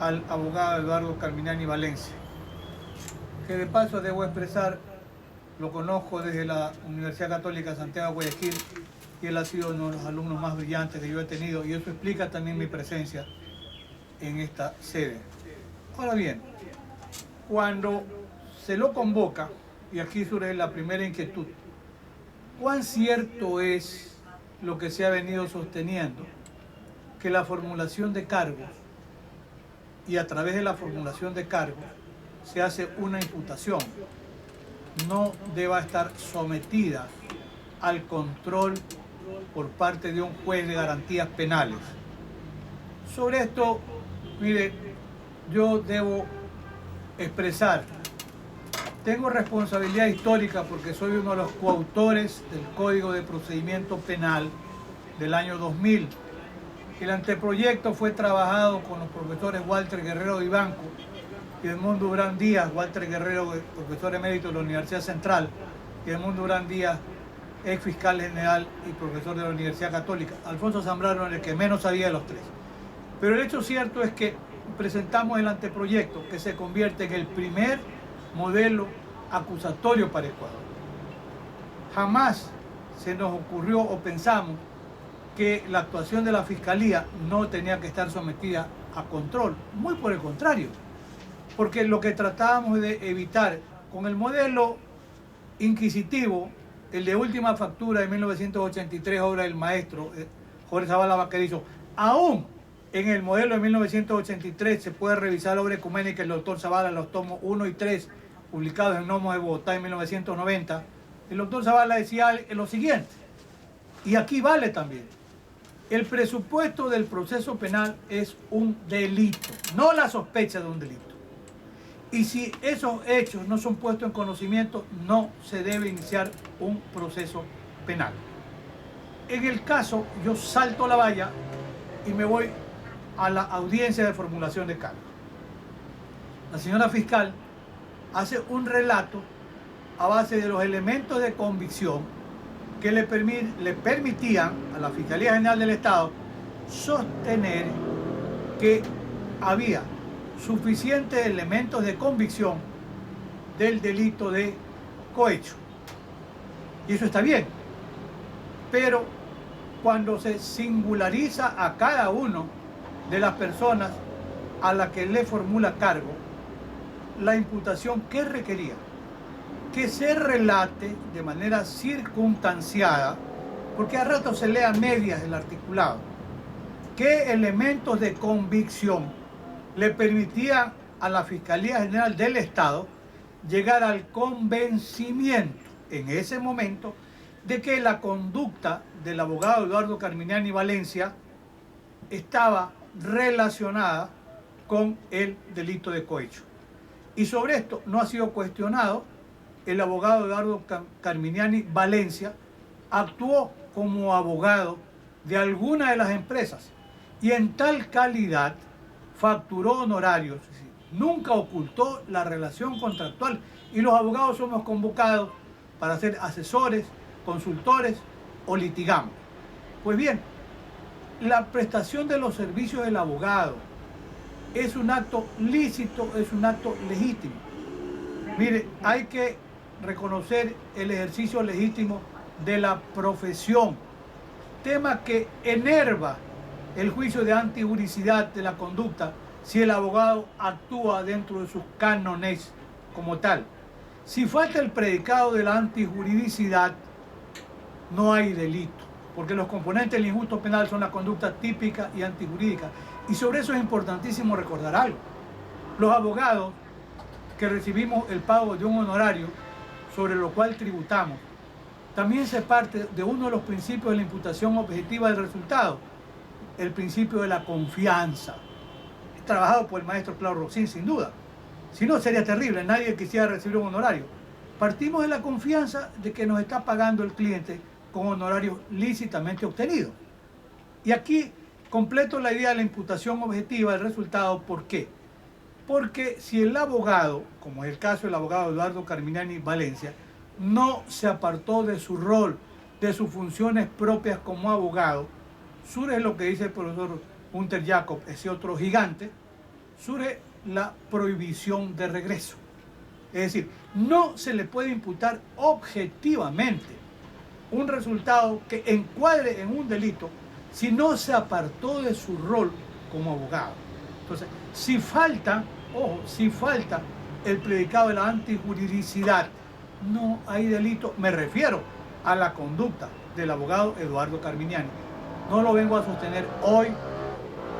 al abogado Eduardo Carminiani Valencia, que de paso debo expresar, lo conozco desde la Universidad Católica Santiago de Guayaquil y él ha sido uno de los alumnos más brillantes que yo he tenido, y eso explica también mi presencia en esta sede. Ahora bien, cuando se lo convoca, y aquí surge la primera inquietud, ¿cuán cierto es lo que se ha venido sosteniendo, que la formulación de cargos, y a través de la formulación de cargos se hace una imputación, no deba estar sometida al control por parte de un juez de garantías penales? Sobre esto, mire, yo debo expresar, tengo responsabilidad histórica porque soy uno de los coautores del Código de Procedimiento Penal del año 2000. El anteproyecto fue trabajado con los profesores Walter Guerrero Vivanco y Edmundo Durán Díaz. Walter Guerrero, profesor emérito de la Universidad Central, y Edmundo Durán Díaz, ex fiscal general y profesor de la Universidad Católica. Alfonso Zambrano era el que menos sabía de los tres. Pero el hecho cierto es que presentamos el anteproyecto que se convierte en el primer modelo acusatorio para Ecuador. Jamás se nos ocurrió o pensamos que la actuación de la Fiscalía no tenía que estar sometida a control. Muy por el contrario, porque lo que tratábamos de evitar con el modelo inquisitivo, el de última factura de 1983, obra del maestro Jorge Zavala Vaquerizo, aún en el modelo de 1983 se puede revisar la obra ecuménica del doctor Zavala, los tomos 1 y 3, publicados en Nomos de Bogotá en 1990. El doctor Zavala decía lo siguiente, y aquí vale también: el presupuesto del proceso penal es un delito, no la sospecha de un delito. Y si esos hechos no son puestos en conocimiento, no se debe iniciar un proceso penal. En el caso, yo salto la valla y me voy a la audiencia de formulación de cargos. La señora fiscal hace un relato a base de los elementos de convicción que le permitían a la Fiscalía General del Estado sostener que había suficientes elementos de convicción del delito de cohecho. Y eso está bien, pero cuando se singulariza a cada uno de las personas a la que le formula cargo, la imputación que requería que se relate de manera circunstanciada, porque a rato se lea a medias el articulado, qué elementos de convicción le permitían a la Fiscalía General del Estado llegar al convencimiento en ese momento de que la conducta del abogado Eduardo Carminiani Valencia estaba relacionada con el delito de cohecho. Y sobre esto no ha sido cuestionado. El abogado Eduardo Carminiani Valencia actuó como abogado de alguna de las empresas y en tal calidad facturó honorarios, es decir, nunca ocultó la relación contractual, y los abogados somos convocados para ser asesores, consultores o litigamos. Pues bien, la prestación de los servicios del abogado es un acto lícito, es un acto legítimo. Mire, hay que reconocer el ejercicio legítimo de la profesión, tema que enerva el juicio de antijuricidad de la conducta si el abogado actúa dentro de sus cánones como tal. Si falta el predicado de la antijuridicidad, no hay delito, porque los componentes del injusto penal son la conducta típica y antijurídica. Y sobre eso es importantísimo recordar algo. Los abogados que recibimos el pago de un honorario sobre lo cual tributamos, también se parte de uno de los principios de la imputación objetiva del resultado, el principio de la confianza, trabajado por el maestro Claudio Roxin, sin duda. Si no, sería terrible, nadie quisiera recibir un honorario. Partimos de la confianza de que nos está pagando el cliente con honorarios lícitamente obtenidos. Y aquí completo la idea de la imputación objetiva del resultado. ¿Por qué? Porque si el abogado, como es el caso del abogado Eduardo Carminiani Valencia, no se apartó de su rol, de sus funciones propias como abogado, surge lo que dice el profesor Hunter Jacob, ese otro gigante, surge la prohibición de regreso. Es decir, no se le puede imputar objetivamente un resultado que encuadre en un delito si no se apartó de su rol como abogado. Entonces, si falta, ojo, si falta el predicado de la antijuridicidad, no hay delito. Me refiero a la conducta del abogado Eduardo Carminiani. No lo vengo a sostener hoy.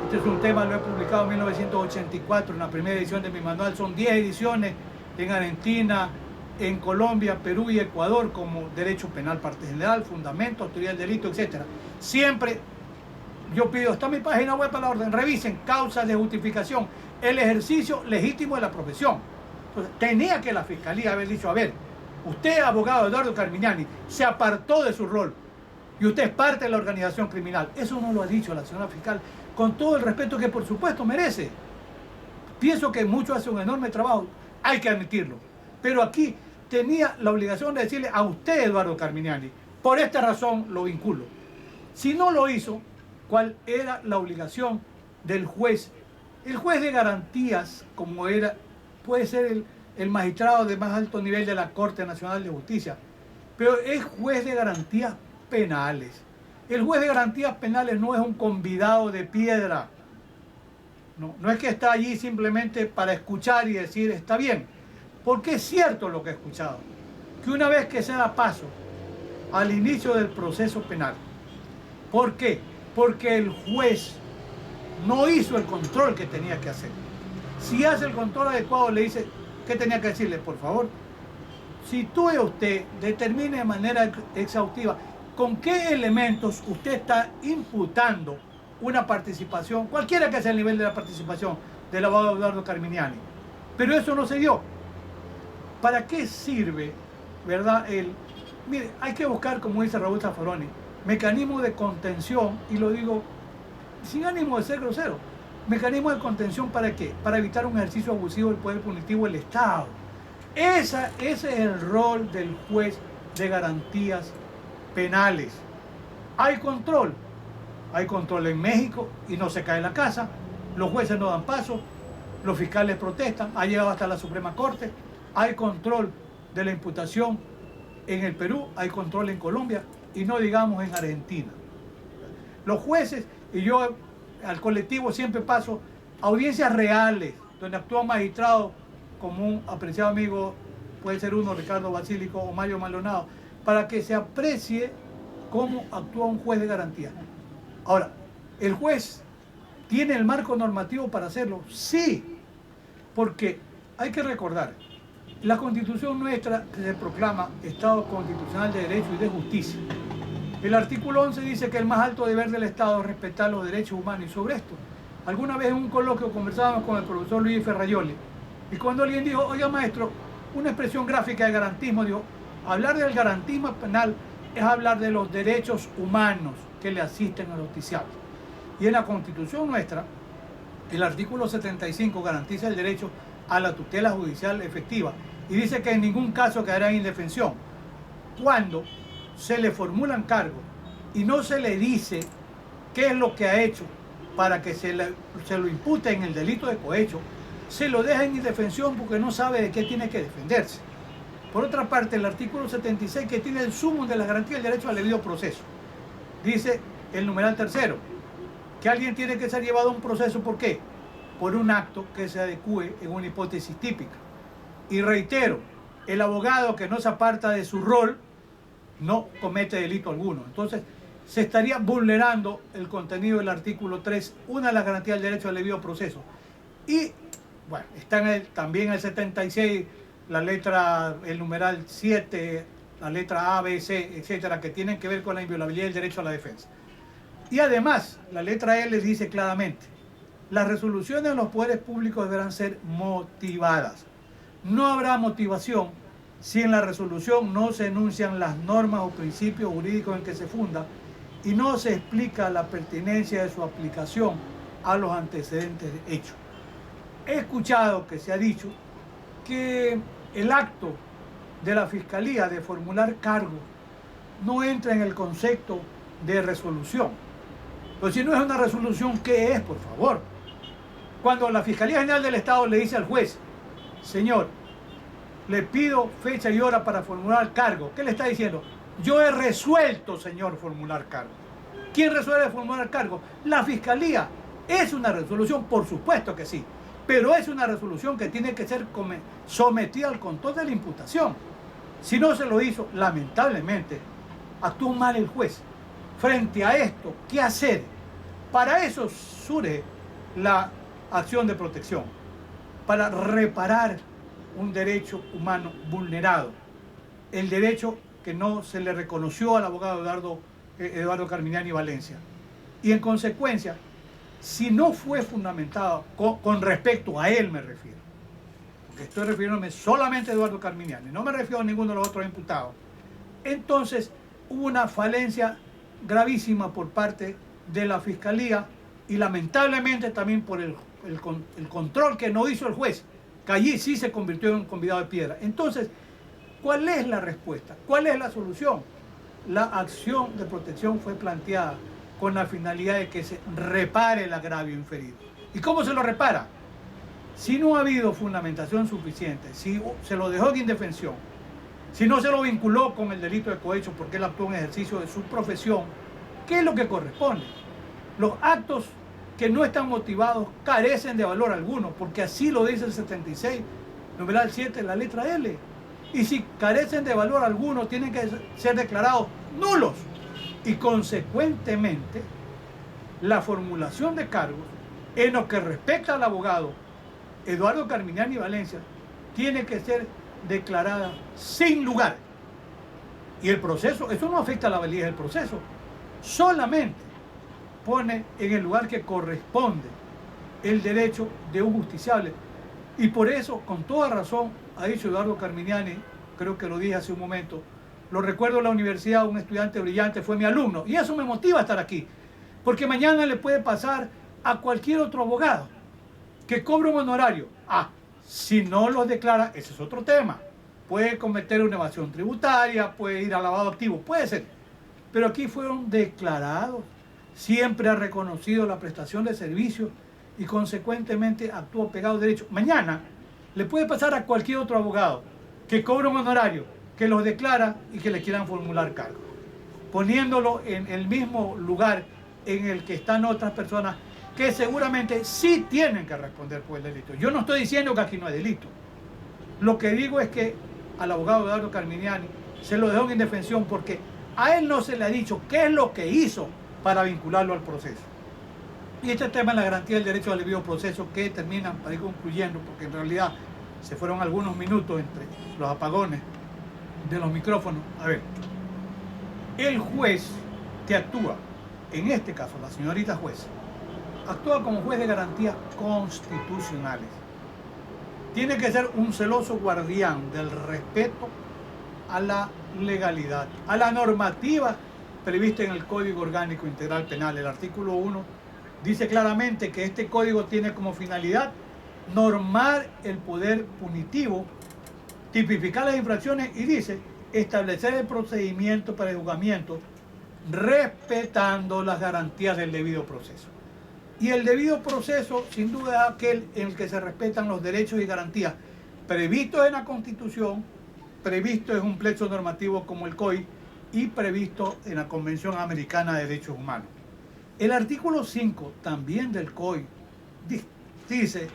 Este es un tema, lo he publicado en 1984, en la primera edición de mi manual. Son 10 ediciones en Argentina, en Colombia, Perú y Ecuador, como Derecho Penal, Parte General, Fundamentos, Teoría del Delito, etc. Siempre yo pido, está en mi página web para la orden, revisen causas de justificación, el ejercicio legítimo de la profesión. Entonces, tenía que la Fiscalía haber dicho, a ver, usted, abogado Eduardo Carminiani, se apartó de su rol y usted es parte de la organización criminal. Eso no lo ha dicho la señora fiscal, con todo el respeto que por supuesto merece. Pienso que mucho hace un enorme trabajo, hay que admitirlo. Pero aquí tenía la obligación de decirle a usted, Eduardo Carminiani, por esta razón lo vinculo. Si no lo hizo, ¿cuál era la obligación del juez? El juez de garantías, como era, puede ser el magistrado de más alto nivel de la Corte Nacional de Justicia, pero es juez de garantías penales. El juez de garantías penales no es un convidado de piedra. No es que está allí simplemente para escuchar y decir está bien, porque es cierto lo que he escuchado, que una vez que se da paso al inicio del proceso penal, ¿por qué? Porque el juez no hizo el control que tenía que hacer. Si hace el control adecuado, le dice, ¿qué tenía que decirle? Por favor, sitúe usted, determine de manera exhaustiva con qué elementos usted está imputando una participación, cualquiera que sea el nivel de la participación del abogado Eduardo Carminiani. Pero eso no se dio. ¿Para qué sirve, verdad? Mire, hay que buscar, como dice Raúl Zaffaroni, mecanismos de contención, y lo digo sin ánimo de ser grosero. ¿Mecanismos de contención para qué? Para evitar un ejercicio abusivo del poder punitivo del Estado. Ese es el rol del juez de garantías penales. ¿Hay control? Hay control en México y no se cae en la casa. Los jueces no dan paso, los fiscales protestan, ha llegado hasta la Suprema Corte. Hay control de la imputación en el Perú, hay control en Colombia y no digamos en Argentina. Los jueces, y yo al colectivo siempre paso audiencias reales, donde actúan magistrados como un apreciado amigo, puede ser uno, Ricardo Basílico o Mario Maldonado, para que se aprecie cómo actúa un juez de garantía. Ahora, ¿el juez tiene el marco normativo para hacerlo? Sí, porque hay que recordar, la Constitución nuestra se proclama Estado Constitucional de Derecho y de Justicia. El artículo 11 dice que el más alto deber del Estado es respetar los derechos humanos, y sobre esto, alguna vez en un coloquio conversábamos con el profesor Luis Ferrayoli, y cuando alguien dijo, oiga maestro, una expresión gráfica de garantismo, dijo, hablar del garantismo penal es hablar de los derechos humanos que le asisten al justiciable. Y en la Constitución nuestra, el artículo 75 garantiza el derecho a la tutela judicial efectiva y dice que en ningún caso quedará en indefensión. Cuando se le formulan cargos y no se le dice qué es lo que ha hecho para que se lo impute en el delito de cohecho, se lo deja en indefensión porque no sabe de qué tiene que defenderse. Por otra parte, el artículo 76, que tiene el sumo de la garantía del derecho al debido proceso, dice el numeral tercero, que alguien tiene que ser llevado a un proceso, ¿por qué? Por un acto que se adecue en una hipótesis típica. Y reitero, el abogado que no se aparta de su rol no comete delito alguno. Entonces, se estaría vulnerando el contenido del artículo 3, una de las garantías del derecho al debido proceso. Y, bueno, está también el 76, la letra, el numeral 7, la letra A, B, C, etcétera, que tienen que ver con la inviolabilidad del derecho a la defensa. Y además, la letra L dice claramente, las resoluciones de los poderes públicos deberán ser motivadas. No habrá motivación si en la resolución no se enuncian las normas o principios jurídicos en que se funda y no se explica la pertinencia de su aplicación a los antecedentes de hecho. He escuchado que se ha dicho que el acto de la Fiscalía de formular cargos no entra en el concepto de resolución. Pero si no es una resolución, ¿qué es, por favor? Cuando la Fiscalía General del Estado le dice al juez, señor, le pido fecha y hora para formular cargo, ¿qué le está diciendo? Yo he resuelto, señor, formular cargo. ¿Quién resuelve formular cargo? La Fiscalía. ¿Es una resolución? Por supuesto que sí, pero es una resolución que tiene que ser sometida al control de la imputación. Si no se lo hizo, lamentablemente, actuó mal el juez. Frente a esto, ¿qué hacer? Para eso surge la acción de protección, para reparar un derecho humano vulnerado, el derecho que no se le reconoció al abogado Eduardo Carminiani Valencia. Y en consecuencia, si no fue fundamentado, con respecto a él me refiero, porque estoy refiriéndome solamente a Eduardo Carminiani, no me refiero a ninguno de los otros imputados, entonces hubo una falencia gravísima por parte de la Fiscalía y lamentablemente también por el control que no hizo el juez, que allí sí se convirtió en un convidado de piedra. Entonces, ¿cuál es la respuesta? ¿Cuál es la solución? La acción de protección fue planteada con la finalidad de que se repare el agravio inferido. ¿Y cómo se lo repara? Si no ha habido fundamentación suficiente, si se lo dejó en indefensión, si no se lo vinculó con el delito de cohecho porque él actuó en ejercicio de su profesión, ¿qué es lo que corresponde? Los actos que no están motivados carecen de valor alguno, porque así lo dice el 76, numeral 7, la letra L. Y si carecen de valor alguno, tienen que ser declarados nulos. Y consecuentemente, la formulación de cargos, en lo que respecta al abogado Eduardo Carminiani Valencia, tiene que ser declarada sin lugar. Y el proceso, eso no afecta a la validez del proceso, solamente pone en el lugar que corresponde el derecho de un justiciable. Y por eso, con toda razón, ha dicho Eduardo Carminiani, creo que lo dije hace un momento, lo recuerdo en la universidad, un estudiante brillante, fue mi alumno, y eso me motiva a estar aquí, porque mañana le puede pasar a cualquier otro abogado que cobre un honorario. Si no los declara, ese es otro tema. Puede cometer una evasión tributaria, puede ir a lavado activo, puede ser. Pero aquí fueron declarados, siempre ha reconocido la prestación de servicios y consecuentemente actuó pegado al derecho. Mañana le puede pasar a cualquier otro abogado que cobre un honorario, que los declara y que le quieran formular cargo, poniéndolo en el mismo lugar en el que están otras personas que seguramente sí tienen que responder por el delito. Yo no estoy diciendo que aquí no hay delito. Lo que digo es que al abogado Eduardo Carminiani se lo dejó en indefensión porque a él no se le ha dicho qué es lo que hizo para vincularlo al proceso. Y este tema es la garantía del derecho al debido proceso, que terminan, para ir concluyendo, porque en realidad se fueron algunos minutos entre los apagones de los micrófonos. A ver, el juez que actúa, en este caso la señorita juez, actúa como juez de garantías constitucionales. Tiene que ser un celoso guardián del respeto a la legalidad, a la normativa prevista en el Código Orgánico Integral Penal. El artículo 1 dice claramente que este código tiene como finalidad normar el poder punitivo, tipificar las infracciones y dice establecer el procedimiento para el juzgamiento respetando las garantías del debido proceso. Y el debido proceso, sin duda, es aquel en el que se respetan los derechos y garantías previstos en la Constitución, previstos en un plexo normativo como el COI y previsto en la Convención Americana de Derechos Humanos. El artículo 5 también del COI dice,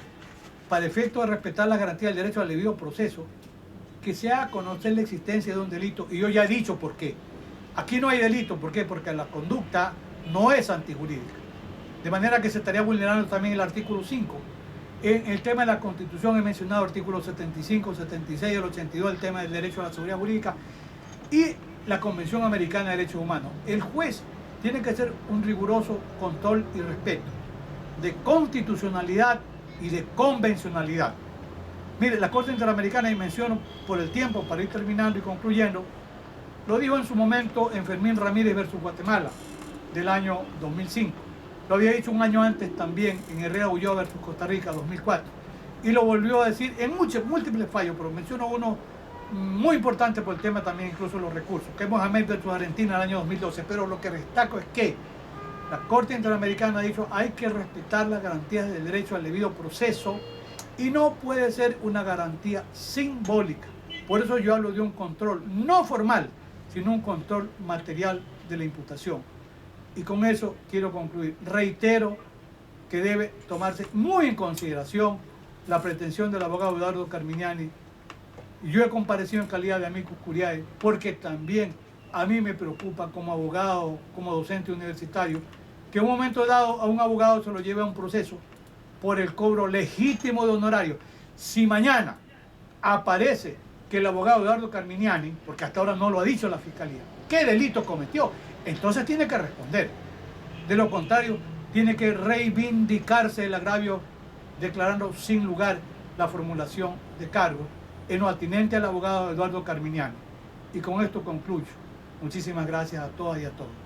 para efecto de respetar las garantías del derecho al debido proceso, que se haga conocer la existencia de un delito. Y yo ya he dicho por qué. Aquí no hay delito. ¿Por qué? Porque la conducta no es antijurídica. De manera que se estaría vulnerando también el artículo 5. En el tema de la Constitución he mencionado artículos 75, 76, el 82, el tema del derecho a la seguridad jurídica y la Convención Americana de Derechos Humanos. El juez tiene que hacer un riguroso control y respeto de constitucionalidad y de convencionalidad. Mire, la Corte Interamericana, y menciono por el tiempo para ir terminando y concluyendo, lo dijo en su momento en Fermín Ramírez versus Guatemala del año 2005. Lo había dicho un año antes también en Herrera Ulloa versus Costa Rica 2004. Y lo volvió a decir en múltiples fallos, pero menciono uno muy importante por el tema también incluso los recursos, que es Mohamed versus Argentina el año 2012. Pero lo que destaco es que La Corte Interamericana ha dicho hay que respetar las garantías del derecho al debido proceso y no puede ser una garantía simbólica. Por eso yo hablo de un control no formal, sino un control material de la imputación. Y con eso quiero concluir. Reitero que debe tomarse muy en consideración la pretensión del abogado Eduardo Carminiani. Yo he comparecido en calidad de amicus curiae porque también a mí me preocupa como abogado, como docente universitario, que en un momento dado a un abogado se lo lleve a un proceso por el cobro legítimo de honorario. Si mañana aparece que el abogado Eduardo Carminiani, porque hasta ahora no lo ha dicho la Fiscalía, ¿qué delito cometió? Entonces tiene que responder. De lo contrario, tiene que reivindicarse el agravio declarando sin lugar la formulación de cargo en lo atinente al abogado Eduardo Carminiani. Y con esto concluyo. Muchísimas gracias a todas y a todos.